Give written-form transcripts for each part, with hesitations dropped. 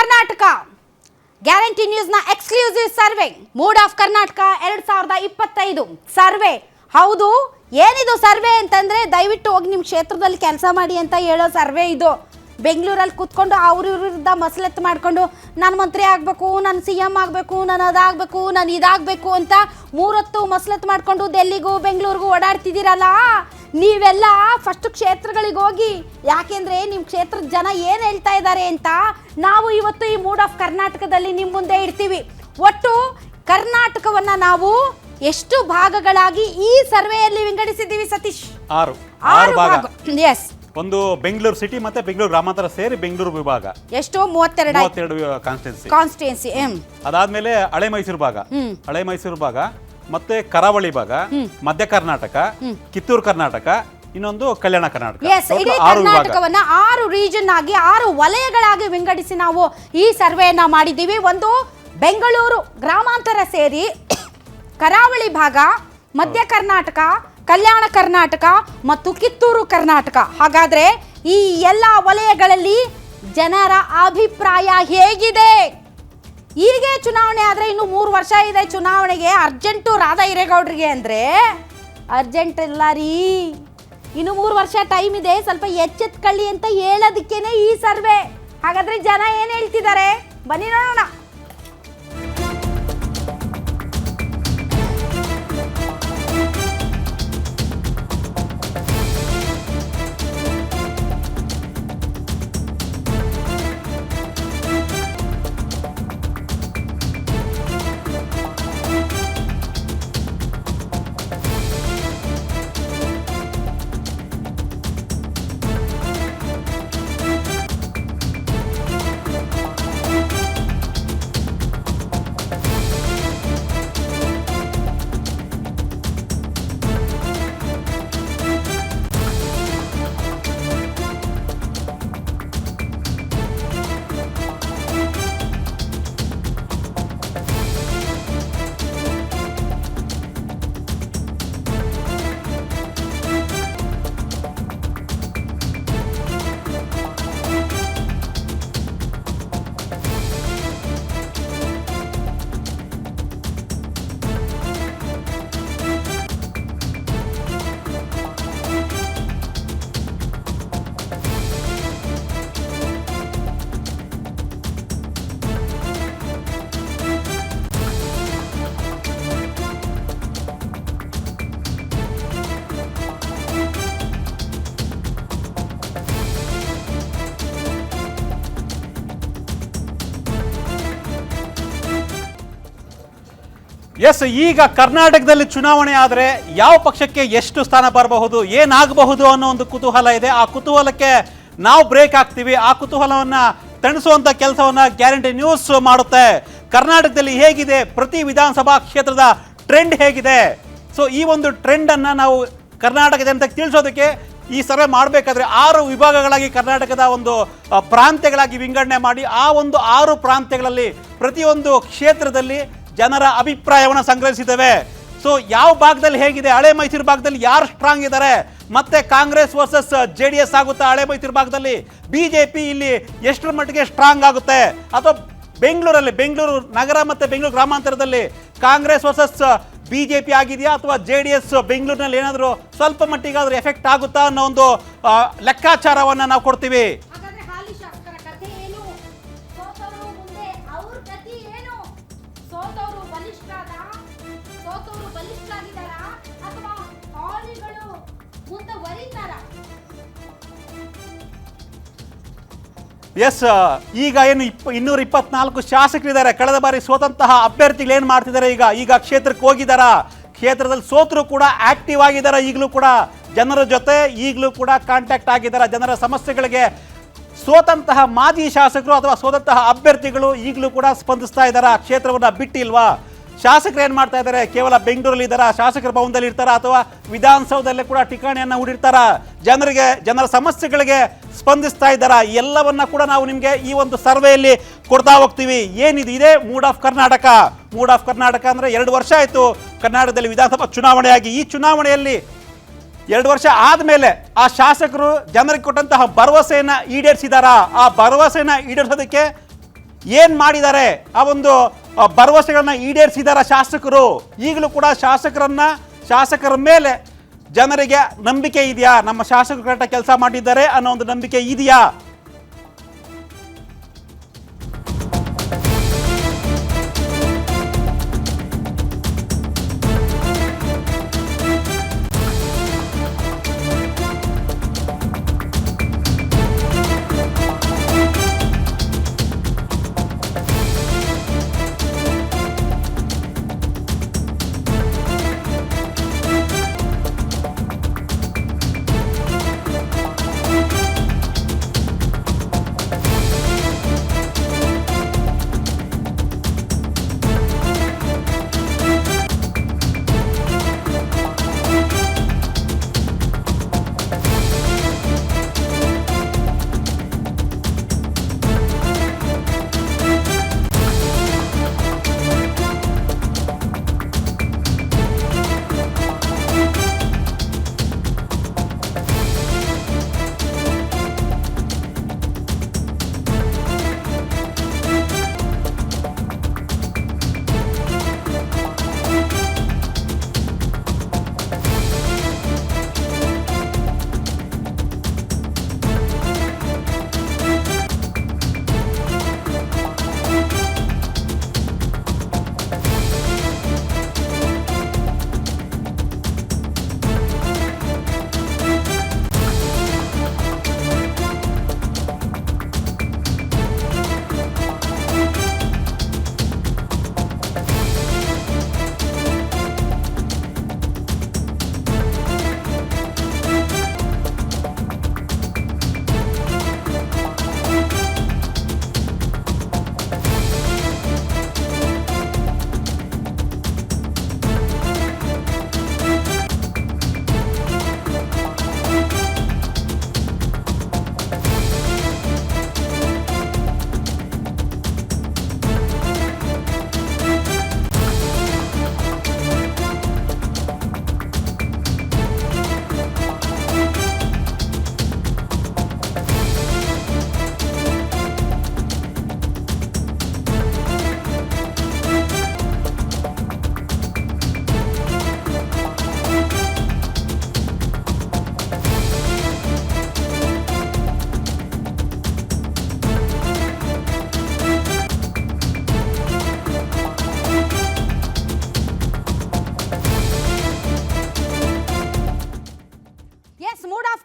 Karnataka guarantee ನ್ಯೂಸ್ನ exclusive survey mood of Karnataka 2025 survey. ಹೌದು, ಏನಿದು ಸರ್ವೆ ಅಂತಂದ್ರೆ ದಯವಿಟ್ಟು ಹೋಗಿ ನಿಮ್ಮ ಕ್ಷೇತ್ರದಲ್ಲಿ ಕೆಲಸ ಮಾಡಿ ಅಂತ ಹೇಳೋ ಸರ್ವೆ ಇದು. ಬೆಂಗಳೂರಲ್ಲಿ ಕೂತ್ಕೊಂಡು ಅವ್ರ ವಿರುದ್ಧ ಮಸಲತ್ತು ಮಾಡಿಕೊಂಡು ನಾನು ಮಂತ್ರಿ ಆಗಬೇಕು, ನಾನು CM ಆಗಬೇಕು, ನಾನು ಅದಾಗಬೇಕು, ನಾನು ಇದಾಗಬೇಕು ಅಂತ 3 ಹೊತ್ತು ಮಸಲತ್ತು ಮಾಡಿಕೊಂಡು ಡೆಲ್ಲಿಗೂ ಬೆಂಗಳೂರಿಗೂ ಓಡಾಡ್ತಿದ್ದೀರಲ್ಲ, ನೀವೆಲ್ಲ ಫಸ್ಟ್ ಕ್ಷೇತ್ರಗಳಿಗೆ ಹೋಗಿ. ಯಾಕೆಂದರೆ ನಿಮ್ಮ ಕ್ಷೇತ್ರದ ಜನ ಏನು ಹೇಳ್ತಾ ಇದ್ದಾರೆ ಅಂತ ನಾವು ಇವತ್ತು ಈ ಮೂಡ್ ಆಫ್ ಕರ್ನಾಟಕದಲ್ಲಿ ನಿಮ್ಮ ಮುಂದೆ ಇಡ್ತೀವಿ. ಒಟ್ಟು ಕರ್ನಾಟಕವನ್ನು ನಾವು ಎಷ್ಟು ಭಾಗಗಳಾಗಿ ಈ ಸರ್ವೆಯಲ್ಲಿ ವಿಂಗಡಿಸಿದ್ದೀವಿ ಸತೀಶ್? 6 ಭಾಗ. ಎಸ್. ಒಂದು ಬೆಂಗಳೂರು ಸಿಟಿ ಮತ್ತೆ ಬೆಂಗಳೂರು ಗ್ರಾಮಾಂತರ ಸೇರಿ ಬೆಂಗಳೂರು ವಿಭಾಗ ಎಷ್ಟು 32 ಕಾನ್ಸ್ಟಿಟ್ಯೂನ್ಸಿ. ಅದಾದ್ಮೇಲೆ ಹಳೆ ಮೈಸೂರು ಭಾಗ ಮತ್ತೆ ಕರಾವಳಿ ಭಾಗ, ಮಧ್ಯ ಕರ್ನಾಟಕ, ಕಿತ್ತೂರು ಕರ್ನಾಟಕ, ಇನ್ನೊಂದು ಕಲ್ಯಾಣ ಕರ್ನಾಟಕ. ಇಡೀ ಕರ್ನಾಟಕವನ್ನ 6 ರೀಜನ್ ಆಗಿ 6 ವಲಯಗಳಾಗಿ ವಿಂಗಡಿಸಿ ನಾವು ಈ ಸರ್ವೆಯನ್ನ ಮಾಡಿದ್ದೀವಿ. ಒಂದು ಬೆಂಗಳೂರು ಗ್ರಾಮಾಂತರ ಸೇರಿ ಕರಾವಳಿ ಭಾಗ, ಮಧ್ಯ ಕರ್ನಾಟಕ, ಕಲ್ಯಾಣ ಕರ್ನಾಟಕ ಮತ್ತು ಕಿತ್ತೂರು ಕರ್ನಾಟಕ. ಹಾಗಾದ್ರೆ ಈ ಎಲ್ಲ ವಲಯಗಳಲ್ಲಿ ಜನರ ಅಭಿಪ್ರಾಯ ಹೇಗಿದೆ? ಹೀಗೆ ಚುನಾವಣೆ ಆದರೆ ಇನ್ನು 3 ವರ್ಷ ಇದೆ ಚುನಾವಣೆಗೆ. ಅರ್ಜೆಂಟು ರಾಧಾ ಹಿರೇಗೌಡರಿಗೆ ಅಂದರೆ ಅರ್ಜೆಂಟ್ ಇಲ್ಲ ರೀ, ಇನ್ನು 3 ವರ್ಷ ಟೈಮ್ ಇದೆ, ಸ್ವಲ್ಪ ಎಚ್ಚೆತ್ಕೊಳ್ಳಿ ಅಂತ ಹೇಳೋದಕ್ಕೇನೆ ಈ ಸರ್ವೆ. ಹಾಗಾದ್ರೆ ಜನ ಏನು ಹೇಳ್ತಿದ್ದಾರೆ ಬನ್ನಿ ನೋಡೋಣ. ಎಸ್, ಈಗ ಕರ್ನಾಟಕದಲ್ಲಿ ಚುನಾವಣೆ ಆದರೆ ಯಾವ ಪಕ್ಷಕ್ಕೆ ಎಷ್ಟು ಸ್ಥಾನ ಬರಬಹುದು, ಏನಾಗಬಹುದು ಅನ್ನೋ ಒಂದು ಕುತೂಹಲ ಇದೆ. ಆ ಕುತೂಹಲಕ್ಕೆ ನಾವು ಬ್ರೇಕ್ ಹಾಕ್ತೀವಿ. ಆ ಕುತೂಹಲವನ್ನು ತಣಿಸುವಂಥ ಕೆಲಸವನ್ನು ಗ್ಯಾರಂಟಿ ನ್ಯೂಸ್ ಮಾಡುತ್ತೆ. ಕರ್ನಾಟಕದಲ್ಲಿ ಹೇಗಿದೆ, ಪ್ರತಿ ವಿಧಾನಸಭಾ ಕ್ಷೇತ್ರದ ಟ್ರೆಂಡ್ ಹೇಗಿದೆ, ಸೊ ಈ ಒಂದು ಟ್ರೆಂಡನ್ನು ನಾವು ಕರ್ನಾಟಕ ಜನತೆಗೆ ತಿಳಿಸೋದಕ್ಕೆ ಈ ಸರ್ವೆ ಮಾಡಬೇಕಾದ್ರೆ 6 ವಿಭಾಗಗಳಾಗಿ ಕರ್ನಾಟಕದ ಒಂದು ಪ್ರಾಂತ್ಯಗಳಾಗಿ ವಿಂಗಡಣೆ ಮಾಡಿ ಆ ಒಂದು 6 ಪ್ರಾಂತ್ಯಗಳಲ್ಲಿ ಪ್ರತಿಯೊಂದು ಕ್ಷೇತ್ರದಲ್ಲಿ ಜನರ ಅಭಿಪ್ರಾಯವನ್ನು ಸಂಗ್ರಹಿಸಿದ್ದೇವೆ. ಸೊ ಯಾವ ಭಾಗದಲ್ಲಿ ಹೇಗಿದೆ, ಹಳೆ ಮೈಸೂರು ಭಾಗದಲ್ಲಿ ಯಾರು ಸ್ಟ್ರಾಂಗ್ ಇದ್ದಾರೆ, ಮತ್ತೆ ಕಾಂಗ್ರೆಸ್ ವರ್ಸಸ್ JDS ಆಗುತ್ತಾ, ಹಳೆ ಮೈಸೂರು ಭಾಗದಲ್ಲಿ BJP ಇಲ್ಲಿ ಎಷ್ಟರ ಮಟ್ಟಿಗೆ ಸ್ಟ್ರಾಂಗ್ ಆಗುತ್ತೆ, ಅಥವಾ ಬೆಂಗಳೂರು ನಗರ ಮತ್ತೆ ಬೆಂಗಳೂರು ಗ್ರಾಮಾಂತರದಲ್ಲಿ ಕಾಂಗ್ರೆಸ್ ವರ್ಸಸ್ BJP ಆಗಿದೆಯಾ, ಅಥವಾ JDS ಬೆಂಗಳೂರಿನಲ್ಲಿ ಏನಾದರೂ ಸ್ವಲ್ಪ ಮಟ್ಟಿಗಾದ್ರೂ ಎಫೆಕ್ಟ್ ಆಗುತ್ತಾ ಅನ್ನೋ ಒಂದು ಲೆಕ್ಕಾಚಾರವನ್ನು ನಾವು ಕೊಡ್ತೀವಿ. ಎಸ್, ಈಗ ಏನು 224 ಶಾಸಕರಿದ್ದಾರೆ. ಕಳೆದ ಬಾರಿ ಸೋತಂತಹ ಅಭ್ಯರ್ಥಿಗಳು ಏನು ಮಾಡ್ತಿದ್ದಾರೆ, ಈಗ ಕ್ಷೇತ್ರಕ್ಕೆ ಹೋಗಿದಾರ, ಕ್ಷೇತ್ರದಲ್ಲಿ ಸೋತರು ಕೂಡ ಆಕ್ಟಿವ್ ಆಗಿದ್ದಾರೆ. ಈಗಲೂ ಕೂಡ ಜನರ ಜೊತೆ ಈಗಲೂ ಕೂಡ ಕಾಂಟ್ಯಾಕ್ಟ್ ಆಗಿದ್ದಾರೆ. ಜನರ ಸಮಸ್ಯೆಗಳಿಗೆ ಸೋತಂತಹ ಮಾಜಿ ಶಾಸಕರು ಅಥವಾ ಸೋತಂತಹ ಅಭ್ಯರ್ಥಿಗಳು ಈಗಲೂ ಕೂಡ ಸ್ಪಂದಿಸ್ತಾ ಇದ್ದಾರೆ. ಕ್ಷೇತ್ರವನ್ನು ಬಿಟ್ಟಿಲ್ವಾ? ಶಾಸಕರು ಏನು ಮಾಡ್ತಾ ಇದ್ದಾರೆ, ಕೇವಲ ಬೆಂಗಳೂರಲ್ಲಿ ಇದ್ದಾರಾ, ಶಾಸಕರ ಭವನದಲ್ಲಿ ಇರ್ತಾರ, ಅಥವಾ ವಿಧಾನಸೌಧದಲ್ಲೇ ಕೂಡ ಠಿಕಾಣಿಯನ್ನು ಹೂಡಿರ್ತಾರ, ಜನರ ಸಮಸ್ಯೆಗಳಿಗೆ ಸ್ಪಂದಿಸ್ತಾ ಇದ್ದಾರಾ, ಎಲ್ಲವನ್ನ ಕೂಡ ನಾವು ನಿಮಗೆ ಈ ಒಂದು ಸರ್ವೆಯಲ್ಲಿ ಕೊಡ್ತಾ ಹೋಗ್ತೀವಿ. ಏನಿದೆ, ಇದೇ mood of Karnataka. Mood of Karnataka ಅಂದರೆ 2 ವರ್ಷ ಆಯಿತು ಕರ್ನಾಟಕದಲ್ಲಿ ವಿಧಾನಸಭಾ ಚುನಾವಣೆಯಾಗಿ. ಈ ಚುನಾವಣೆಯಲ್ಲಿ 2 ವರ್ಷ ಆದಮೇಲೆ ಆ ಶಾಸಕರು ಜನರಿಗೆ ಕೊಟ್ಟಂತಹ ಭರವಸೆಯನ್ನು ಈಡೇರಿಸಿದಾರಾ? ಆ ಭರವಸೆಯನ್ನು ಈಡೇರಿಸೋದಕ್ಕೆ ಏನು ಮಾಡಿದ್ದಾರೆ, ಆ ಒಂದು ಭರವಸೆಗಳನ್ನ ಈಡೇರಿಸಿದಾರ ಶಾಸಕರು? ಈಗಲೂ ಕೂಡ ಶಾಸಕರ ಮೇಲೆ ಜನರಿಗೆ ನಂಬಿಕೆ ಇದೆಯಾ? ನಮ್ಮ ಶಾಸಕರು ಕರೆಕ್ಟಾಗಿ ಕೆಲಸ ಮಾಡಿದ್ದಾರೆ ಅನ್ನೋ ಒಂದು ನಂಬಿಕೆ ಇದೆಯಾ?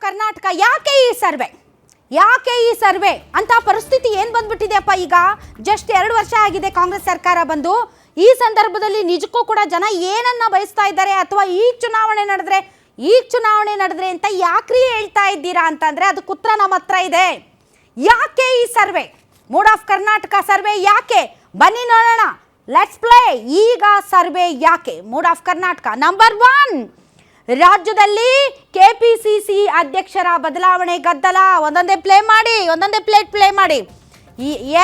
ಕರ್ನಾಟಕ ಯಾಕೆ ಈ ಸರ್ವೆ ಅಂತ ಪರಿಸ್ಥಿತಿ ಏನು ಬಂದ್ಬಿಟ್ಟಿದೆಯಪ್ಪ? ಈಗ ಜಸ್ಟ್ 2 ವರ್ಷ ಆಗಿದೆ ಕಾಂಗ್ರೆಸ್ ಸರ್ಕಾರ ಬಂದು. ಈ ಸಂದರ್ಭದಲ್ಲಿ ನಿಜಕ್ಕೂ ಕೂಡ ಜನ ಏನನ್ನ ಬಯಸ್ತಾ ಇದ್ದಾರೆ, ಅಥವಾ ಈಗ ಚುನಾವಣೆ ನಡೆದ್ರೆ ಅಂತ ಯಾಕ್ರಿ ಹೇಳ್ತಾ ಇದ್ದೀರಾ ಅಂತಂದ್ರೆ ಅದಕ್ಕೆ ಉತ್ತರ ನಮ್ಮ ಹತ್ರ ಇದೆ. ಯಾಕೆ ಈ survey, mood of Karnataka survey ಯಾಕೆ? ಬನ್ನಿ ನೋಡೋಣ, ಲೆಟ್ಸ್ ಪ್ಲೇ. ಈಗ ಸರ್ವೆ ಯಾಕೆ, ಮೂಡ್ ಆಫ್ ಕರ್ನಾಟಕ. ನಂಬರ್ 1, ರಾಜ್ಯದಲ್ಲಿ ಕೆಪಿಸಿಸಿ ಅಧ್ಯಕ್ಷರ ಬದಲಾವಣೆ ಗದ್ದಲ. ಒಂದೊಂದೇ ಪ್ಲೇಟ್ ಪ್ಲೇ ಮಾಡಿ.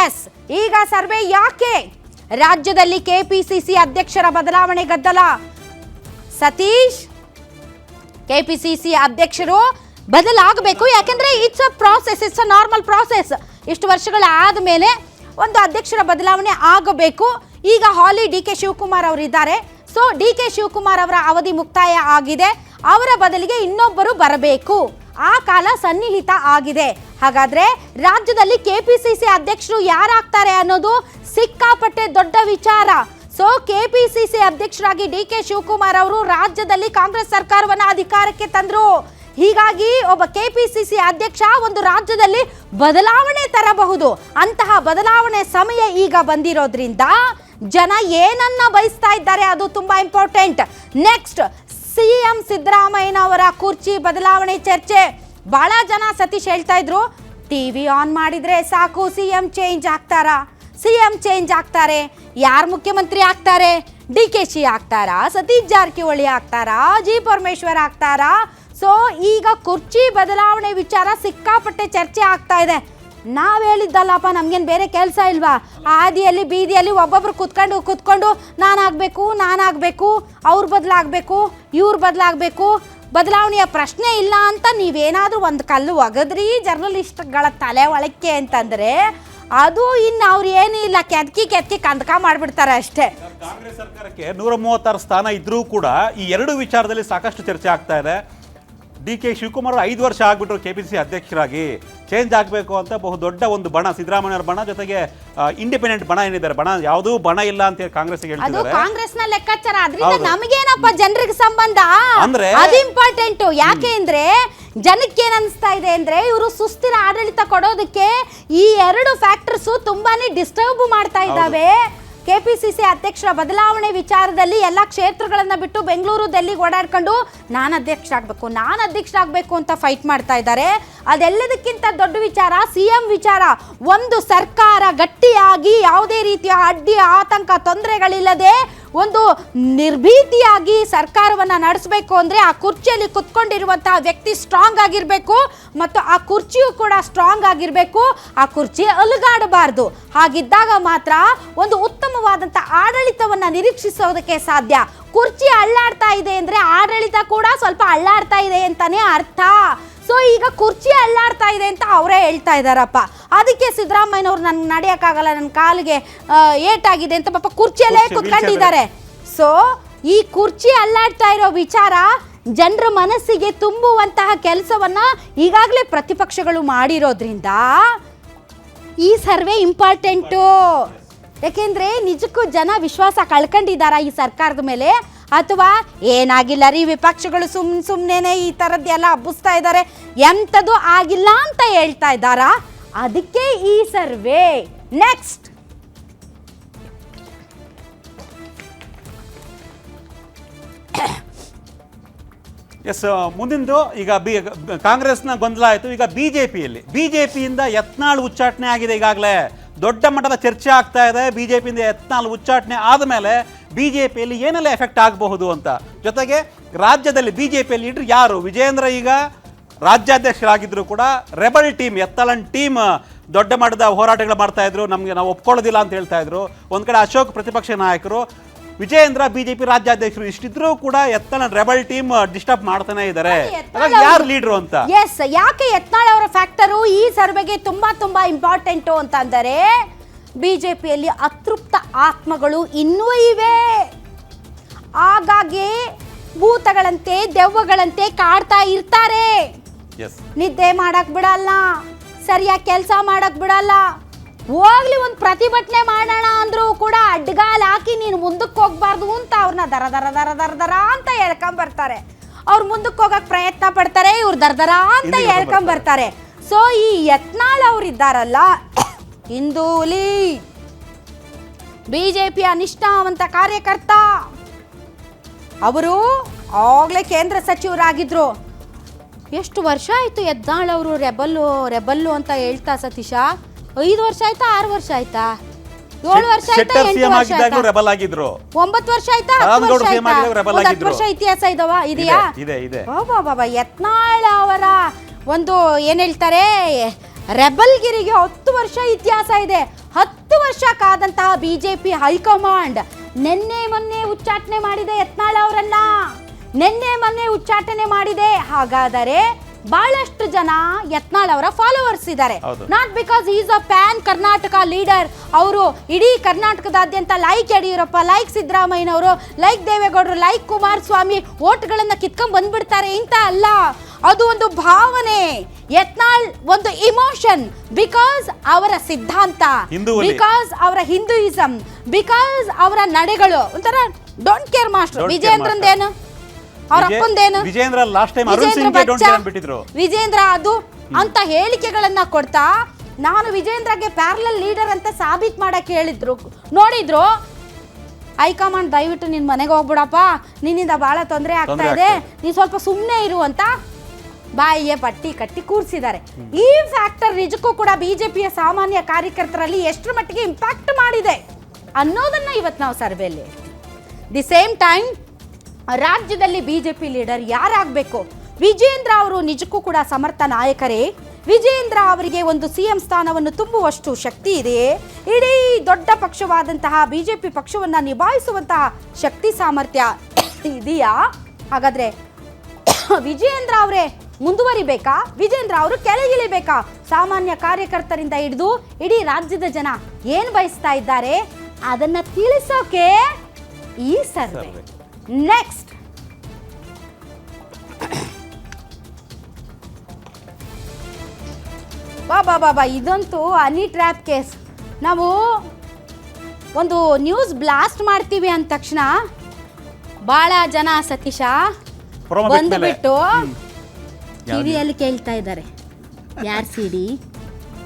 ಎಸ್, ಈಗ ಸರ್ವೆ ಯಾಕೆ? ರಾಜ್ಯದಲ್ಲಿ ಕೆಪಿಸಿಸಿ ಅಧ್ಯಕ್ಷರ ಬದಲಾವಣೆ ಗದ್ದಲ. ಸತೀಶ್, ಕೆಪಿಸಿಸಿ ಅಧ್ಯಕ್ಷರು ಬದಲಾಗಬೇಕು, ಯಾಕೆಂದ್ರೆ ಇಟ್ಸ್ ಅ ನಾರ್ಮಲ್ ಪ್ರಾಸೆಸ್. ಇಷ್ಟು ವರ್ಷಗಳಾದ ಮೇಲೆ ಒಂದು ಅಧ್ಯಕ್ಷರ ಬದಲಾವಣೆ ಆಗಬೇಕು. ಈಗ ಹಾಲಿ ಡಿ ಕೆ ಶಿವಕುಮಾರ್ ಅವರು ಇದ್ದಾರೆ. ಸೊ ಡಿ ಕೆ ಶಿವಕುಮಾರ್ ಅವರ ಅವಧಿ ಮುಕ್ತಾಯ ಆಗಿದೆ, ಅವರ ಬದಲಿಗೆ ಇನ್ನೊಬ್ಬರು ಬರಬೇಕು, ಆ ಕಾಲ ಸನ್ನಿಹಿತ ಆಗಿದೆ. ಹಾಗಾದ್ರೆ ರಾಜ್ಯದಲ್ಲಿ ಕೆಪಿಸಿಸಿ ಅಧ್ಯಕ್ಷರು ಯಾರಾಗ್ತಾರೆ ಅನ್ನೋದು ಸಿಕ್ಕಾಪಟ್ಟೆ ದೊಡ್ಡ ವಿಚಾರ. ಸೊ ಕೆಪಿಸಿಸಿ ಅಧ್ಯಕ್ಷರಾಗಿ ಡಿ ಕೆ ಶಿವಕುಮಾರ್ ಅವರು ರಾಜ್ಯದಲ್ಲಿ ಕಾಂಗ್ರೆಸ್ ಸರ್ಕಾರವನ್ನ ಅಧಿಕಾರಕ್ಕೆ ತಂದ್ರು. ಹೀಗಾಗಿ ಒಬ್ಬ ಕೆಪಿಸಿಸಿ ಅಧ್ಯಕ್ಷ ಒಂದು ರಾಜ್ಯದಲ್ಲಿ ಬದಲಾವಣೆ ತರಬಹುದು. ಅಂತಹ ಬದಲಾವಣೆ ಸಮಯ ಈಗ ಬಂದಿರೋದ್ರಿಂದ ಜನ ಏನನ್ನ ಬಯಸ್ತಾ ಇದ್ದಾರೆ ಅದು ತುಂಬಾ ಇಂಪಾರ್ಟೆಂಟ್. ನೆಕ್ಸ್ಟ್, ಸಿಎಂ ಸಿದ್ದರಾಮಯ್ಯನವರ ಕುರ್ಚಿ ಬದಲಾವಣೆ ಚರ್ಚೆ. ಬಹಳ ಜನ ಸತೀಶ್ ಹೇಳ್ತಾ ಇದ್ರು, ಟಿವಿ ಆನ್ ಮಾಡಿದ್ರೆ ಸಾಕು ಸಿಎಂ ಚೇಂಜ್ ಆಗ್ತಾರೆ. ಯಾರು ಮುಖ್ಯಮಂತ್ರಿ ಆಗ್ತಾರೆ? ಡಿ ಕೆ ಶಿ ಆಗ್ತಾರಾ, ಸತೀಶ್ ಜಾರಕಿಹೊಳಿ ಆಗ್ತಾರಾ, ಜಿ ಪರಮೇಶ್ವರ್ ಆಗ್ತಾರಾ? ಸೊ ಈಗ ಕುರ್ಚಿ ಬದಲಾವಣೆ ವಿಚಾರ ಸಿಕ್ಕಾಪಟ್ಟೆ ಚರ್ಚೆ ಆಗ್ತಾ ಇದೆ. ನಾವ್ ಹೇಳಿದ್ದಲ್ಲಪ್ಪ, ನಮ್ಗೇನು ಬೇರೆ ಕೆಲಸ ಇಲ್ವಾ? ಆದಿಯಲ್ಲಿ ಬೀದಿಯಲ್ಲಿ ಒಬ್ಬೊಬ್ರು ಕುತ್ಕೊಂಡು ನಾನಾಗಬೇಕು, ಅವ್ರು ಬದಲಾಗಬೇಕು, ಇವ್ರು ಬದಲಾಗಬೇಕು, ಬದಲಾವಣೆಯ ಪ್ರಶ್ನೆ ಇಲ್ಲ ಅಂತ ನೀವೇನಾದರೂ ಒಂದು ಕಲ್ಲು ಒಗದ್ರಿ ಜರ್ನಲಿಸ್ಟ್ಗಳ ತಲೆ ಒಳಕ್ಕೆ ಅಂತಂದರೆ ಅದು ಇನ್ನು ಅವ್ರು ಏನೂ ಇಲ್ಲ, ಕೆದಕಿ ಕಂದಕ ಮಾಡಿಬಿಡ್ತಾರೆ ಅಷ್ಟೇ. ಕಾಂಗ್ರೆಸ್ ಸರ್ಕಾರಕ್ಕೆ 136 ಸ್ಥಾನ ಇದ್ರೂ ಕೂಡ ಈ ಎರಡು ವಿಚಾರದಲ್ಲಿ ಸಾಕಷ್ಟು ಚರ್ಚೆ ಆಗ್ತಾ ಇದೆ. ಡಿ.ಕೆ. ಶಿವಕುಮಾರ್ 5 ವರ್ಷ ಆಗ್ಬಿಟ್ರು KPCC ಅಧ್ಯಕ್ಷರಾಗಿ, ಚೇಂಜ್ ಆಗಬೇಕು ಅಂತ ಬಹುದೊಡ್ಡ ಒಂದು ಬಣ, ಸಿದ್ದರಾಮಯ್ಯವ್ರ ಬಣ, ಜೊತೆಗೆ ಇಂಡಿಪೆಂಡೆಂಟ್ ಬಣ ಏನಿದ್ದಾರೆ, ಬಣ ಯಾವುದೂ ಬಣ ಇಲ್ಲ ಅಂತ ಹೇಳಿ ಕಾಂಗ್ರೆಸ್ ಅದು ಹೇಳ್ತಿದ್ದಾರೆ. ಕಾಂಗ್ರೆಸ್ನ ಲೆಕ್ಕಾಚಾರ. ಅದರಿಂದ ನಮಗೇನಪ್ಪ ಜನರಿಗೆ ಸಂಬಂಧ, ಅಂದ್ರೆ ಅದು ಇಂಪಾರ್ಟೆಂಟ್. ಯಾಕೆ ಅಂದ್ರೆ ಜನಕ್ಕೆ ಏನ್ ಅನಿಸ್ತಾ ಇದೆ ಅಂದ್ರೆ ಇವರು ಸುಸ್ಥಿರ ಆಡಳಿತ ಕೊಡೋದಕ್ಕೆ ಈ ಎರಡು ಫ್ಯಾಕ್ಟರ್ಸ್ ತುಂಬಾನೇ ಡಿಸ್ಟರ್ಬ್ ಮಾಡ್ತಾ ಇದ್ದಾವೆ. KPCC ಅಧ್ಯಕ್ಷರ ಬದಲಾವಣೆ ವಿಚಾರದಲ್ಲಿ ಎಲ್ಲ ಕ್ಷೇತ್ರಗಳನ್ನ ಬಿಟ್ಟು ಬೆಂಗಳೂರು ಡೆಲ್ಲಿಗೆ ಓಡಾಡ್ಕೊಂಡು ನಾನು ಅಧ್ಯಕ್ಷ ಆಗಬೇಕು ಅಂತ ಫೈಟ್ ಮಾಡ್ತಾ ಇದ್ದಾರೆ. ಅದೆಲ್ಲದಕ್ಕಿಂತ ದೊಡ್ಡ ವಿಚಾರ CM ವಿಚಾರ. ಒಂದು ಸರ್ಕಾರ ಗಟ್ಟಿಯಾಗಿ ಯಾವುದೇ ರೀತಿಯ ಅಡ್ಡಿ ಆತಂಕ ತೊಂದರೆಗಳಿಲ್ಲದೆ ಒಂದು ನಿರ್ಭೀತಿಯಾಗಿ ಸರ್ಕಾರವನ್ನು ನಡೆಸಬೇಕು ಅಂದರೆ ಆ ಕುರ್ಚಿಯಲ್ಲಿ ಕುತ್ಕೊಂಡಿರುವಂತಹ ವ್ಯಕ್ತಿ ಸ್ಟ್ರಾಂಗ್ ಆಗಿರಬೇಕು ಮತ್ತು ಆ ಕುರ್ಚಿಯು ಕೂಡ ಸ್ಟ್ರಾಂಗ್ ಆಗಿರಬೇಕು. ಆ ಕುರ್ಚಿ ಅಲುಗಾಡಬಾರ್ದು. ಹಾಗಿದ್ದಾಗ ಮಾತ್ರ ಒಂದು ಉತ್ತಮವಾದಂಥ ಆಡಳಿತವನ್ನು ನಿರೀಕ್ಷಿಸೋದಕ್ಕೆ ಸಾಧ್ಯ. ಕುರ್ಚಿ ಅಳ್ಳಾಡ್ತಾ ಇದೆ ಅಂದರೆ ಆಡಳಿತ ಕೂಡ ಸ್ವಲ್ಪ ಅಳ್ಳಾಡ್ತಾ ಇದೆ ಅಂತಾನೆ ಅರ್ಥ. ಸೊ ಈಗ ಕುರ್ಚಿ ಅಳ್ಳಾಡ್ತಾ ಇದೆ ಅಂತ ಅವರೇ ಹೇಳ್ತಾ ಇದ್ದಾರಪ್ಪ. ಅದಕ್ಕೆ ಸಿದ್ದರಾಮಯ್ಯನವ್ರು ನನ್ಗೆ ನಡೆಯೋಕ್ಕಾಗಲ್ಲ, ನನ್ನ ಕಾಲಿಗೆ ಏಟಾಗಿದೆ ಅಂತ ಪಾಪ ಕುರ್ಚಿಯಲ್ಲೇ ಕುತ್ಕೊಂಡಿದ್ದಾರೆ. ಸೊ ಈ ಕುರ್ಚಿ ಅಲ್ಲಾಡ್ತಾ ಇರೋ ವಿಚಾರ ಜನರ ಮನಸ್ಸಿಗೆ ತುಂಬುವಂತಹ ಕೆಲಸವನ್ನ ಈಗಾಗಲೇ ಪ್ರತಿಪಕ್ಷಗಳು ಮಾಡಿರೋದ್ರಿಂದ ಈ ಸರ್ವೆ ಇಂಪಾರ್ಟೆಂಟು. ಯಾಕೆಂದ್ರೆ ನಿಜಕ್ಕೂ ಜನ ವಿಶ್ವಾಸ ಕಳ್ಕೊಂಡಿದ್ದಾರಾ ಈ ಸರ್ಕಾರದ ಮೇಲೆ, ಅಥವಾ ಏನಾಗಿಲ್ಲ ರೀ ವಿಪಕ್ಷಗಳು ಸುಮ್ಮನೆ ಈ ಥರದ್ದೆಲ್ಲ ಹಬ್ಬಿಸ್ತಾ ಇದ್ದಾರೆ, ಎಂಥದ್ದು ಆಗಿಲ್ಲ ಅಂತ ಹೇಳ್ತಾ ಇದ್ದಾರಾ? ಅದಕ್ಕೆ ಈ ಸರ್ವೆ. ನೆಕ್ಸ್ಟ್ ಎಸ್, ಮುಂದಿಂದು ಈಗ ಕಾಂಗ್ರೆಸ್ನ ಗೊಂದಲ ಆಯಿತು. ಈಗ ಬಿಜೆಪಿಯಿಂದ ಯತ್ನಾಳ್ ಉಚ್ಚಾಟನೆ ಆಗಿದೆ. ಈಗಾಗಲೇ ದೊಡ್ಡ ಮಟ್ಟದ ಚರ್ಚೆ ಆಗ್ತಾ ಇದೆ. ಬಿಜೆಪಿಯಿಂದ ಯತ್ನಾಳ್ ಉಚ್ಚಾಟನೆ ಆದಮೇಲೆ ಬಿಜೆಪಿಯಲ್ಲಿ ಏನೆಲ್ಲ ಎಫೆಕ್ಟ್ ಆಗಬಹುದು ಅಂತ. ಜೊತೆಗೆ ರಾಜ್ಯದಲ್ಲಿ ಬಿಜೆಪಿಯಲ್ಲಿ ಲೀಡರ್ ಯಾರು? ವಿಜೇಂದ್ರ ಈಗ ರಾಜ್ಯಾಧ್ಯಕ್ಷರಾಗಿದ್ರು ಕೂಡ ರೆಬಲ್ ಟೀಮ್, ಯತ್ನಾಳ್ ಟೀಮ್ ದೊಡ್ಡ ಮಟ್ಟದ ಹೋರಾಟಗಳು ಮಾಡ್ತಾ ಇದ್ರು. ನಾವು ಒಪ್ಕೊಳ್ಳೋದಿಲ್ಲ ಅಂತ ಹೇಳ್ತಾ ಇದ್ರು. ಒಂದ್ ಕಡೆ ಅಶೋಕ್ ಪ್ರತಿಪಕ್ಷ ನಾಯಕರು, ವಿಜೇಂದ್ರ ಬಿಜೆಪಿ ರಾಜ್ಯಾಧ್ಯಕ್ಷರು, ಇಷ್ಟಿದ್ರೂ ಕೂಡ ಯತ್ನಾಳ್ ರೆಬಲ್ ಟೀಮ್ ಡಿಸ್ಟರ್ಬ್ ಮಾಡ್ತಾನೆ ಇದ್ದಾರೆ. ಯಾರು ಲೀಡರ್ ಅಂತ? ಎಸ್, ಯಾಕೆ ಯತ್ನಾಳ್ ಅವರ ಫ್ಯಾಕ್ಟರು ಈ ಸರ್ವೆಗೆ ತುಂಬಾ ಇಂಪಾರ್ಟೆಂಟು ಅಂತ ಅಂದರೆ ಬಿಜೆಪಿಯಲ್ಲಿ ಅತೃಪ್ತ ಆತ್ಮಗಳು ಇನ್ನೂ ಇವೆ. ಆಗಾಗ್ಗೆ ಭೂತಗಳಂತೆ ದೆವ್ವಗಳಂತೆ ಕಾಡ್ತಾ ಇರ್ತಾರೆ. ನಿದ್ದೆ ಮಾಡಕ್ ಬಿಡಲ್ಲ, ಸರಿಯಾಗಿ ಕೆಲಸ ಮಾಡಕ್ ಬಿಡಲ್ಲ. ಹೋಗ್ಲಿ ಒಂದು ಪ್ರತಿಭಟನೆ ಮಾಡೋಣ ಅಂದ್ರೂ ಕೂಡ ಅಡ್ಗಾಲ್ ಹಾಕಿ ನೀನು ಮುಂದಕ್ಕೆ ಹೋಗ್ಬಾರ್ದು ಅಂತ ಅವ್ರನ್ನ ದರ ಅಂತ ಹೇಳ್ಕೊಂಬರ್ತಾರೆ. ಅವ್ರು ಮುಂದಕ್ಕೆ ಹೋಗಕ್ ಪ್ರಯತ್ನ ಪಡ್ತಾರೆ, ಇವ್ರು ದರ ಅಂತ ಹೇಳ್ಕೊಂಬರ್ತಾರೆ. ಸೊ ಈ ಯತ್ನಾಳ್ ಅವ್ರು ಇದ್ದಾರಲ್ಲ, ಹಿಂದೂಲಿ ಬಿಜೆಪಿಯ ನಿಷ್ಠಾವಂತ ಕಾರ್ಯಕರ್ತ, ಅವರು ಆಗ್ಲೇ ಕೇಂದ್ರ ಸಚಿವರಾಗಿದ್ರು. ಎಷ್ಟು ವರ್ಷ ಆಯ್ತು ಯತ್ನಾಳ್ ಅವರು ರೆಬಲ್ಲು ಅಂತ ಹೇಳ್ತಾ ಸತೀಶ? 5 ವರ್ಷ ಆಯ್ತಾ, 6 ವರ್ಷ ಆಯ್ತಾ, 7 ವರ್ಷ ಆಯ್ತಾ, 8 ವರ್ಷ ಆಯ್ತಾ, 9 ವರ್ಷ ಆಯ್ತಾ, 10 ವರ್ಷ ಇತಿಹಾಸ ಇದೆಯಾ? ಬಾಬಾ ಯತ್ನಾಳ್ ಅವರ ಒಂದು ಏನ್ ಹೇಳ್ತಾರೆ ರೆಬಲ್ಗಿರಿಗೆ 10 ವರ್ಷ ಇತಿಹಾಸ ಇದೆ. 10 ವರ್ಷ ಕಾದಂತಹ ಬಿಜೆಪಿ ಹೈಕಮಾಂಡ್ ಮೊನ್ನೆ ಉಚ್ಚಾಟನೆ ಮಾಡಿದೆ ಯತ್ನಾಳ್ ಅವರನ್ನ, ಮೊನ್ನೆ ಉಚ್ಚಾಟನೆ ಮಾಡಿದೆ. ಹಾಗಾದರೆ ಬಹಳಷ್ಟು ಜನ ಯತ್ನಾಳ್ ಅವರ ಫಾಲೋವರ್ಸ್ ಇದ್ದಾರೆ. Not because is a pan Karnataka leader. ಅವರು ಇಡೀ ಕರ್ನಾಟಕದಾದ್ಯಂತ ಲೈಕ್ ಯಡಿಯೂರಪ್ಪ, ಲೈಕ್ ಸಿದ್ದರಾಮಯ್ಯನವರು, ಲೈಕ್ ದೇವೇಗೌಡರು, ಲೈಕ್ ಕುಮಾರಸ್ವಾಮಿ ಓಟ್ಗಳನ್ನ ಕಿತ್ಕೊಂಡ್ ಬಂದ್ಬಿಡ್ತಾರೆ ಇಂತ ಅಲ್ಲ. ಅದು ಒಂದು ಭಾವನೆ. ಯತ್ನಾಳ್ ಒಂದು ಇಮೋಷನ್. ಬಿಕಾಸ್ ಅವರ ಸಿದ್ಧಾಂತ, ಬಿಕಾಸ್ ಅವರ ಹಿಂದೂಯಿಸಂ, ಬಿಕಾಸ್ ಅವರ ನಡೆಗಳು ಒಂಥರ ಡೋಂಟ್ ಕೇರ್ ಮಾಸ್ಟರ್. ವಿಜೇಂದ್ರಂದೇನು, ಅವ್ರ ಅಪ್ಪಂದೇನು, ವಿಜೇಂದ್ರ ಅದು ಅಂತ ಹೇಳಿಕೆಗಳನ್ನ ಕೊಡ್ತಾ ನಾನು ವಿಜೇಂದ್ರಗೆ ಪ್ಯಾರಲಲ್ ಲೀಡರ್ ಅಂತ ಸಾಬೀತ್ ಮಾಡಕ್ಕೆ ನೋಡಿದ್ರು. ಹೈಕಮಾಂಡ್ ದಯವಿಟ್ಟು ನಿನ್ ಮನೆಗೆ ಹೋಗ್ಬಿಡಪ್ಪ, ನಿನ್ನಿಂದ ಬಹಳ ತೊಂದರೆ ಆಗ್ತಾ ಇದೆ, ನೀನ್ ಸ್ವಲ್ಪ ಸುಮ್ಮನೆ ಇರು ಅಂತ ಬಾಯಿಗೆ ಪಟ್ಟಿ ಕಟ್ಟಿ ಕೂರಿಸಿದ್ದಾರೆ. ಈ ಫ್ಯಾಕ್ಟರ್ ನಿಜಕ್ಕೂ ಕೂಡ ಬಿಜೆಪಿಯ ಸಾಮಾನ್ಯ ಕಾರ್ಯಕರ್ತರಲ್ಲಿ ಎಷ್ಟರ ಮಟ್ಟಿಗೆ ಇಂಪ್ಯಾಕ್ಟ್ ಮಾಡಿದೆ ಅನ್ನೋದನ್ನ ಇವತ್ತು ನಾವು ಸರ್ವೆಯಲ್ಲಿ. ದಿ ಸೇಮ್ ಟೈಮ್ ರಾಜ್ಯದಲ್ಲಿ ಬಿಜೆಪಿ ಲೀಡರ್ ಯಾರಾಗಬೇಕು? ವಿಜೇಂದ್ರ ಅವರು ನಿಜಕ್ಕೂ ಕೂಡ ಸಮರ್ಥ ನಾಯಕರೇ. ವಿಜೇಂದ್ರ ಅವರಿಗೆ ಒಂದು CM ಸ್ಥಾನವನ್ನು ತುಂಬುವಷ್ಟು ಶಕ್ತಿ ಇದೆಯೇ? ಇಡೀ ದೊಡ್ಡ ಪಕ್ಷವಾದಂತಹ ಬಿಜೆಪಿ ಪಕ್ಷವನ್ನ ನಿಭಾಯಿಸುವಂತಹ ಶಕ್ತಿ ಸಾಮರ್ಥ್ಯ ಇದೆಯಾ? ಹಾಗಾದ್ರೆ ವಿಜೇಂದ್ರ ಅವರೇ ಮುಂದುವರಿಬೇಕಾ? ವಿಜೇಂದ್ರ ಅವರು ಕೆಳಗಿಳಿಬೇಕಾ? ಸಾಮಾನ್ಯ ಕಾರ್ಯಕರ್ತರಿಂದ ಹಿಡಿದು ಇಡೀ ರಾಜ್ಯದ ಜನ ಏನು ಬಯಸ್ತಾ ಇದ್ದಾರೆ ಅದನ್ನ ತಿಳಿಸೋಕೆ ಈ ಸರ್ವೆ. ನೆಕ್ಸ್ಟ್ ಬಾಬಾ ಇದಂತೂ ಹನಿ ಟ್ರ್ಯಾಪ್ ಕೇಸ್. ನಾವು ಒಂದು ನ್ಯೂಸ್ ಬ್ಲಾಸ್ಟ್ ಮಾಡ್ತೀವಿ ಅಂದ ತಕ್ಷಣ ಬಹಳ ಜನ ಸತೀಶ ಬಂದುಬಿಟ್ಟು ಟಿವಿಯಲ್ಲಿ ಕೇಳ್ತಾ ಇದ್ದಾರೆ ಯಾರ್ ಸಿಡಿ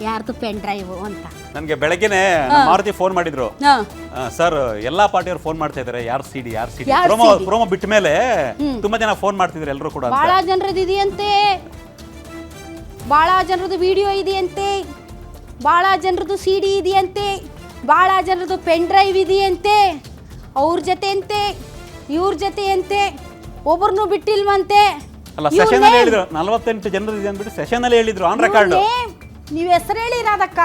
ಯಾರ್ದು ಪೆನ್ ಡ್ರೈವ್ ಅಂತ. ನನಗೆ ಬೆಳಗ್ಗೆನೆ ಮಾರುತಿ ಫೋನ್ ಮಾಡಿದ್ರು, ಸರ್ ಎಲ್ಲಾ ಪಾರ್ಟಿಯವರು ಫೋನ್ ಮಾಡ್ತಾ ಇದಾರೆ ಯಾರ್ ಸಿಡಿ ಪ್ರೋಮೋ ಬಿಟ್ಟ ಮೇಲೆ ತುಂಬಾ ಜನ ಫೋನ್ ಮಾಡ್ತಿದ್ರು ಎಲ್ಲರೂ ಕೂಡ. ಬಹಳ ಜನರದ್ದು ಇದೆಯಂತೆ, ಬಹಳ ಜನರದ್ದು ವಿಡಿಯೋ ಇದೆಯಂತೆ, ಬಹಳ ಜನರದ್ದು ಸಿಡಿ ಇದೆಯಂತೆ, ಬಹಳ ಜನರದ್ದು ಪೆನ್ ಡ್ರೈವ್ ಇದೆಯಂತೆ, ಅವ್ರ ಜೊತೆ ಅಂತೆ ಇವ್ರ ಜೊತೆ ಅಂತೆ, ಒಬ್ಬರನ್ನು ಬಿಟ್ಟಿಲ್ವಂತೆ. ಅಲ್ಲ ಸೆಷನ್ ಅಲ್ಲಿ ಹೇಳಿದ್ರು 48 ಜನರು ಇದೆ ಅಂದ್ಬಿಟ್ಟು ಸೆಷನ್ ಅಲ್ಲಿ ಹೇಳಿದ್ರು ಆನ್ ರೆಕಾರ್ಡ್. ನೀವು ಹೆಸರು ಹೇಳಿ ರಾಧಕ್ಕ,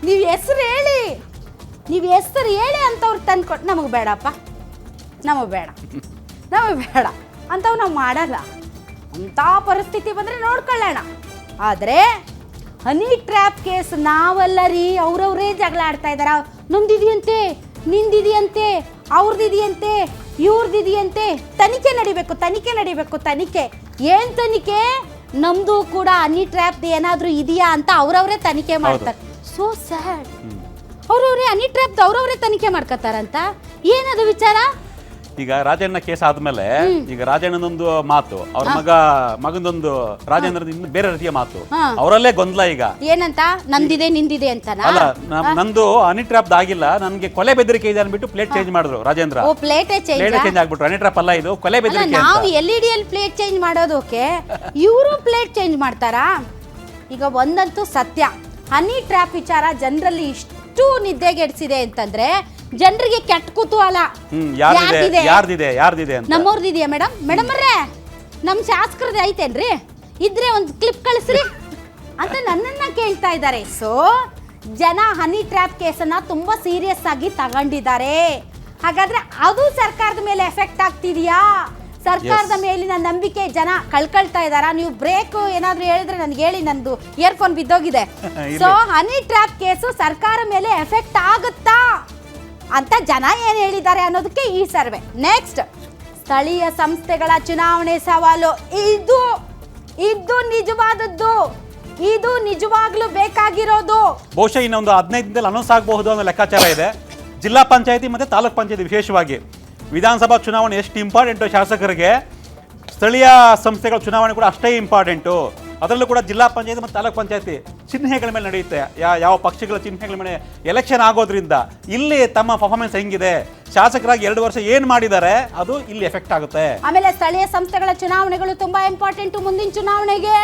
ನೀವು ಹೆಸರು ಹೇಳಿ ಅಂತವ್ರು ತಂದ್ಕೊಟ್ಟು ನಮಗೆ ಬೇಡಪ್ಪ, ನಮಗೆ ಬೇಡ ಅಂತವ್ ನಾವು ಮಾಡಲ್ಲ. ಅಂಥ ಪರಿಸ್ಥಿತಿ ಬಂದರೆ ನೋಡ್ಕೊಳ್ಳೋಣ. ಆದರೆ ಹನಿ ಟ್ರ್ಯಾಪ್ ಕೇಸ್ ನಾವಲ್ಲ ರೀ, ಅವ್ರವರೇ ಜಗಳ ಆಡ್ತಾ ಇದಾರ. ನಮ್ದಿದೆಯಂತೆ, ನಿಂದಿದೆಯಂತೆ, ಅವ್ರದ್ದಿದೆಯಂತೆ, ಇವ್ರದ್ದಿದೆಯಂತೆ. ತನಿಖೆ ನಡಿಬೇಕು. ಏನು ತನಿಖೆ? ನಮ್ದು ಕೂಡ ಹನಿ ಟ್ರ್ಯಾಪ್ ಏನಾದರೂ ಇದೆಯಾ ಅಂತ ಅವ್ರವರೇ ತನಿಖೆ ಮಾಡ್ತಾರೆ. So sad. ಅವ್ರವ್ರೇ ಹನಿ ಟ್ರ್ಯಾಪ್ ಅವ್ರವರೇ ತನಿಖೆ ಮಾಡ್ಕೊತಾರಂತ. ಏನದು ವಿಚಾರ? ಈಗ ರಾಜಣ್ಣ ಕೇಸ್ ಆದ್ಮೇಲೆ ಈಗ ರಾಜಣ್ಣನೊಂದು ಮಾತು, ಅವ್ರ ಮಗನೊಂದು ರಾಜೇಂದ್ರದಿಂದ ಬೇರೆ ರೀತಿಯ ಮಾತು, ಅವರಲ್ಲೇ ಗೊಂದಲ. ಈಗ ಏನಂತ ನಂದಿದೆ ನಿಂದಿದೆ ಅಂತ. ಅಲ್ಲ, ನಂದು ಹನಿ ಟ್ರ್ಯಾಪ್ ಆಗಿಲ್ಲ, ನನ್ಗೆ ಕೊಲೆ ಬೆದರಿಕೆ ಇದೆ ಅನ್ಬಿಟ್ಟು ಪ್ಲೇಟ್ ಚೇಂಜ್ ಮಾಡಿದ್ರು ರಾಜೇಂದ್ರ. ಪ್ಲೇಟ್ ಚೇಂಜ್ ಆಗ್ಬಿಟ್ರು. ಹನಿ ಟ್ರ್ಯಾಪ್ ಅಲ್ಲ ಇದು, ಕೊಲೆ ಬೆದರಿಕೆ. ನಾವು LED ಅಲ್ಲಿ ಪ್ಲೇಟ್ ಚೇಂಜ್ ಮಾಡೋದಕ್ಕೆ ಇವರು ಪ್ಲೇಟ್ ಚೇಂಜ್ ಮಾಡ್ತಾರಾ? ಈಗ ಒಂದಂತೂ ಸತ್ಯ, ಹನಿ ಟ್ರ್ಯಾಪ್ ವಿಚಾರ ಜನರಲ್ಲಿ ಇಷ್ಟು ನಿದ್ದೆಗೆಡಿಸಿದೆ ಅಂತಂದ್ರೆ ಜನರಿಗೆ ಕೆಟ್ಟ ಕುತೂಹಲ. ನಮ್ಮವ್ರದಿದೆಯಾ ಮೇಡಮ್ ಅವ್ರೆ, ನಮ್ಮ ಶಾಸಕರದ್ದು ಐತೇನ್ರಿ? ಇದ್ರೆ ಒಂದು ಕ್ಲಿಪ್ ಕಳಿಸ್ರಿ ಅಂತ ನನ್ನನ್ನ ಕೇಳ್ತಾ ಇದ್ದಾರೆ. ಸೊ ಜನ ಹನಿ ಟ್ರ್ಯಾಪ್ ಕೇಸನ್ನ ತುಂಬಾ ಸೀರಿಯಸ್ ಆಗಿ ತಗೊಂಡಿದ್ದಾರೆ. ಹಾಗಾದ್ರೆ ಅದು ಸರ್ಕಾರದ ಮೇಲೆ ಎಫೆಕ್ಟ್ ಆಗ್ತಿದೆಯಾ? ಸರ್ಕಾರದ ಮೇಲಿನ ನಂಬಿಕೆ ಜನ ಕಳ್ಕೊಳ್ತಾ ಇದ್ದಾರಾ? ನೀವು ಬ್ರೇಕ್ ಏನಾದ್ರು ಹೇಳಿದ್ರೆ ನನಗೆ ಹೇಳಿ, ನಂದು ಇಯರ್ಫೋನ್ ಬಿದ್ದೋಗಿದೆ. ಸೊ ಹನಿ ಟ್ರ್ಯಾಪ್ ಕೇಸು ಸರ್ಕಾರ ಮೇಲೆ ಎಫೆಕ್ಟ್ ಆಗುತ್ತಾ ಅಂತ ಜನ ಏನು ಹೇಳಿದ್ದಾರೆ ಅನ್ನೋದಕ್ಕೆ ಈ ಸರ್ವೆ. ನೆಕ್ಸ್ಟ್, ಸ್ಥಳೀಯ ಸಂಸ್ಥೆಗಳ ಚುನಾವಣೆ ಸವಾಲು. ಇದು ನಿಜವಾದದ್ದು, ಇದು ನಿಜವಾಗ್ಲೂ ಬೇಕಾಗಿರೋದು. ಬಹುಶಃ ಇನ್ನೊಂದು 15 ದಿನದಲ್ಲಿ ಅನೌನ್ಸ್ ಆಗಬಹುದು ಅನ್ನೋ ಲೆಕ್ಕಾಚಾರ ಇದೆ. ಜಿಲ್ಲಾ ಪಂಚಾಯತಿ ಮತ್ತು ತಾಲೂಕ್ ಪಂಚಾಯತಿ ವಿಶೇಷವಾಗಿ ವಿಧಾನಸಭಾ ಚುನಾವಣೆ ಎಷ್ಟು ಇಂಪಾರ್ಟೆಂಟು ಶಾಸಕರಿಗೆ, ಸ್ಥಳೀಯ ಸಂಸ್ಥೆಗಳ ಚುನಾವಣೆ ಕೂಡ ಅಷ್ಟೇ ಇಂಪಾರ್ಟೆಂಟು. ಅದರಲ್ಲೂ ಕೂಡ ಜಿಲ್ಲಾ ಪಂಚಾಯತಿ ಮತ್ತು ತಾಲೂಕ್ ಪಂಚಾಯತಿ ಚಿಹ್ನೆಗಳ ಮೇಲೆ ನಡೆಯುತ್ತೆ. ಯಾವ ಪಕ್ಷಗಳ ಚಿಹ್ನೆಗಳ ಮೇಲೆ ಎಲೆಕ್ಷನ್ ಆಗೋದ್ರಿಂದ ಇಲ್ಲಿ ತಮ್ಮ ಪರ್ಫಾರ್ಮೆನ್ಸ್ ಹೆಂಗಿದೆ, ಶಾಸಕರಾಗಿ 2 ವರ್ಷ ಏನು ಮಾಡಿದ್ದಾರೆ, ಅದು ಇಲ್ಲಿ ಎಫೆಕ್ಟ್ ಆಗುತ್ತೆ. ಆಮೇಲೆ ಸ್ಥಳೀಯ ಸಂಸ್ಥೆಗಳ ಚುನಾವಣೆಗಳು ತುಂಬಾ ಇಂಪಾರ್ಟೆಂಟ್ ಮುಂದಿನ ಚುನಾವಣೆಗೆ.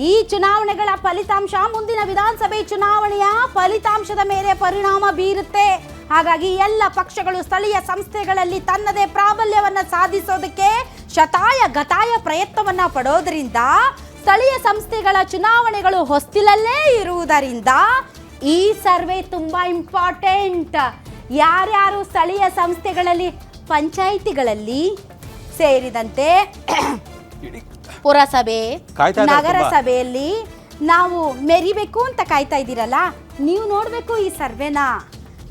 ಈ ಚುನಾವಣೆಗಳ ಫಲಿತಾಂಶ ಮುಂದಿನ ವಿಧಾನಸಭೆ ಚುನಾವಣೆಯ ಫಲಿತಾಂಶದ ಮೇಲೆ ಪರಿಣಾಮ ಬೀರುತ್ತೆ. ಹಾಗಾಗಿ ಎಲ್ಲ ಪಕ್ಷಗಳು ಸ್ಥಳೀಯ ಸಂಸ್ಥೆಗಳಲ್ಲಿ ತನ್ನದೇ ಪ್ರಾಬಲ್ಯವನ್ನ ಸಾಧಿಸೋದಕ್ಕೆ ಶತಾಯ ಗತಾಯ ಪ್ರಯತ್ನವನ್ನ ಪಡೋದ್ರಿಂದ ಸ್ಥಳೀಯ ಸಂಸ್ಥೆಗಳ ಚುನಾವಣೆಗಳು ಹೊಸ್ತಿಲಲ್ಲೇ ಇರುವುದರಿಂದ ಈ ಸರ್ವೆ ತುಂಬಾ ಇಂಪಾರ್ಟೆಂಟ್. ಯಾರ್ಯಾರು ಸ್ಥಳೀಯ ಸಂಸ್ಥೆಗಳಲ್ಲಿ, ಪಂಚಾಯಿತಿಗಳಲ್ಲಿ ಸೇರಿದಂತೆ ಪುರಸಭೆ, ನಗರಸಭೆಯಲ್ಲಿ ನಾವು ಮೆರಿಬೇಕು ಅಂತ ಕಾಯ್ತಾ ಇದ್ದೀರಲ್ಲ, ನೀವು ನೋಡಬೇಕು ಈ ಸರ್ವೆನ.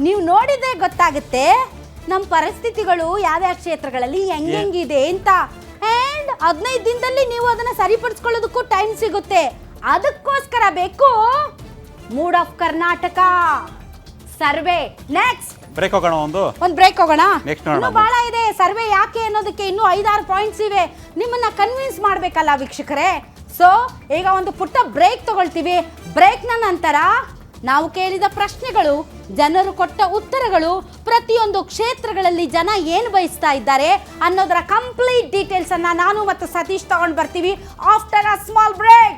ನೀವು ನೋಡಿದ್ರೆ ಗೊತ್ತಾಗುತ್ತೆ ನಮ್ಮ ಪರಿಸ್ಥಿತಿಗಳು ಯಾವ್ಯಾವ ಕ್ಷೇತ್ರಗಳಲ್ಲಿ ಹೆಂಗಿದೆ ಅಂತ. ಆ್ಯಂಡ್ 15 ದಿನದಲ್ಲಿ ನೀವು ಅದನ್ನು ಸರಿಪಡಿಸ್ಕೊಳ್ಳೋದಕ್ಕೂ ಟೈಮ್ ಸಿಗುತ್ತೆ. ಅದಕ್ಕೋಸ್ಕರ ಬೇಕು mood of Karnataka survey. Next break ಹೋಗೋಣ, ಒಂದು ಬ್ರೇಕ್ ಹೋಗೋಣ. ಇನ್ನೂ ಬಹಳ ಇದೆ ಸರ್ವೆ. ಯಾಕೆ ಅನ್ನೋದಕ್ಕೆ ಇನ್ನೂ 5-6 ಪಾಯಿಂಟ್ಸ್ ಇವೆ. ನಿಮ್ಮನ್ನ ಕನ್ವಿನ್ಸ್ ಮಾಡಬೇಕಲ್ಲ ವೀಕ್ಷಕರೇ. ಸೊ ಈಗ ಒಂದು ಪುಟ್ಟ ಬ್ರೇಕ್ ತಗೊಳ್ತೀವಿ. ಬ್ರೇಕ್ನ ನಂತರ ನಾವು ಕೇಳಿದ ಪ್ರಶ್ನೆಗಳು, ಜನರು ಕೊಟ್ಟ ಉತ್ತರಗಳು, ಪ್ರತಿಯೊಂದು ಕ್ಷೇತ್ರಗಳಲ್ಲಿ ಜನ ಏನು ಬಯಸ್ತಾ ಇದ್ದಾರೆ ಅನ್ನೋದರ ಕಂಪ್ಲೀಟ್ ಡೀಟೇಲ್ಸ್ ಅನ್ನ ನಾನು ಮತ್ತು ಸತೀಶ್ ತಗೊಂಡು ಬರ್ತೀವಿ ಆಫ್ಟರ್ ಅ ಸ್ಮಾಲ್ ಬ್ರೇಕ್.